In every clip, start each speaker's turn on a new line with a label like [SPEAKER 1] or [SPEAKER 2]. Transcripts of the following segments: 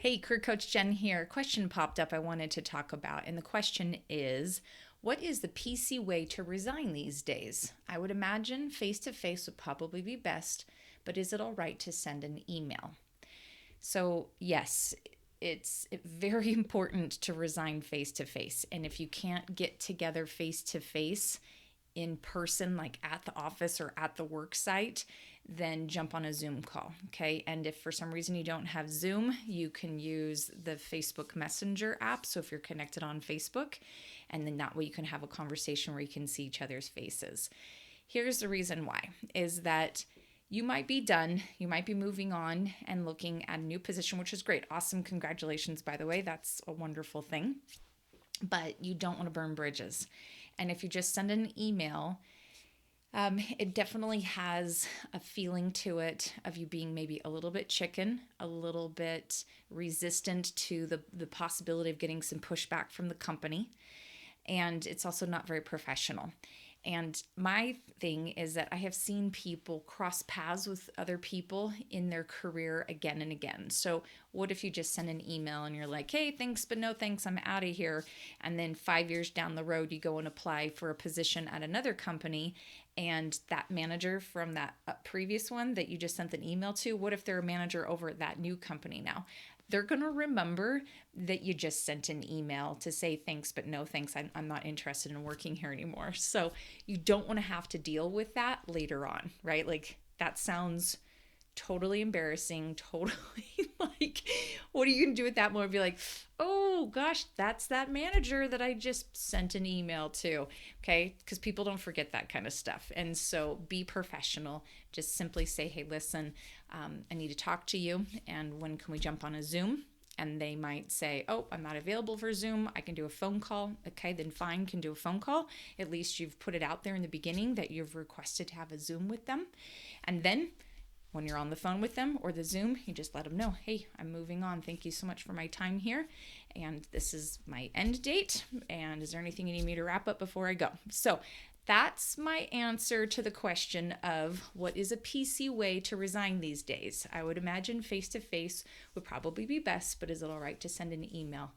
[SPEAKER 1] Hey, Career Coach Jen here. Question popped up I wanted to talk about, and the question is, what is the PC way to resign these days? I would imagine face to face would probably be best, but is it all right to send an email? So, yes, it's very important to resign face to face. And if you can't get together face to face in person, like at the office or at the work site, then jump on a Zoom call. Okay. And if for some reason you don't have Zoom, you can use the Facebook Messenger app. So if you're connected on Facebook, and then that way you can have a conversation where you can see each other's faces. Here's the reason why is that you might be done, you might be moving on and looking at a new position, which is great. Awesome. Congratulations, by the way. That's a wonderful thing. But you don't want to burn bridges. And if you just send an email, it definitely has a feeling to it of you being maybe a little bit chicken, a little bit resistant to the possibility of getting some pushback from the company. And it's also not very professional. And my thing is that I have seen people cross paths with other people in their career again and again. So, what if you just send an email and you're like, hey, thanks, but no thanks, I'm out of here. And then 5 years down the road, you go and apply for a position at another company. And that manager from that previous one that you just sent an email to, what if they're a manager over at that new company now? They're going to remember that you just sent an email to say thanks, but no thanks. I'm not interested in working here anymore. So you don't want to have to deal with that later on, right? Like that sounds totally embarrassing, totally like, what are you going to do with that more? Be like, oh gosh, that's that manager that I just sent an email to. Okay. Because people don't forget that kind of stuff. And so be professional. Just simply say, hey, listen, I need to talk to you. And when can we jump on a Zoom? And they might say, oh, I'm not available for Zoom. I can do a phone call. Okay, then fine, can do a phone call. At least you've put it out there in the beginning that you've requested to have a Zoom with them. And then when you're on the phone with them or the Zoom, you just let them know, hey, I'm moving on. Thank you so much for my time here. And this is my end date. And is there anything you need me to wrap up before I go? So that's my answer to the question of what is a PC way to resign these days. I would imagine face to face would probably be best, but is it all right to send an email?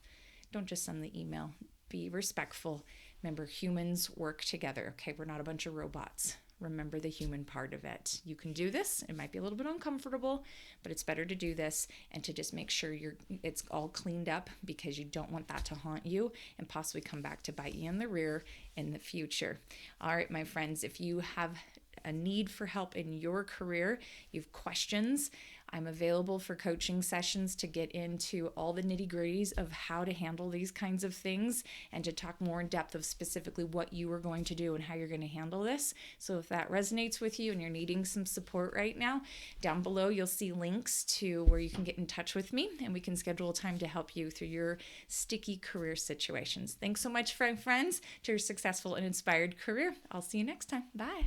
[SPEAKER 1] Don't just send the email. Be respectful. Remember, humans work together. Okay, we're not a bunch of robots. Remember the human part of it. You can do this. It might be a little bit uncomfortable, but it's better to do this and to just make sure it's all cleaned up, because you don't want that to haunt you and possibly come back to bite you in the rear in the future. All right, my friends, if you have a need for help in your career, you have questions, I'm available for coaching sessions to get into all the nitty-gritties of how to handle these kinds of things and to talk more in depth of specifically what you are going to do and how you're going to handle this. So if that resonates with you and you're needing some support right now, down below you'll see links to where you can get in touch with me and we can schedule a time to help you through your sticky career situations. Thanks so much, friends, to your successful and inspired career. I'll see you next time. Bye.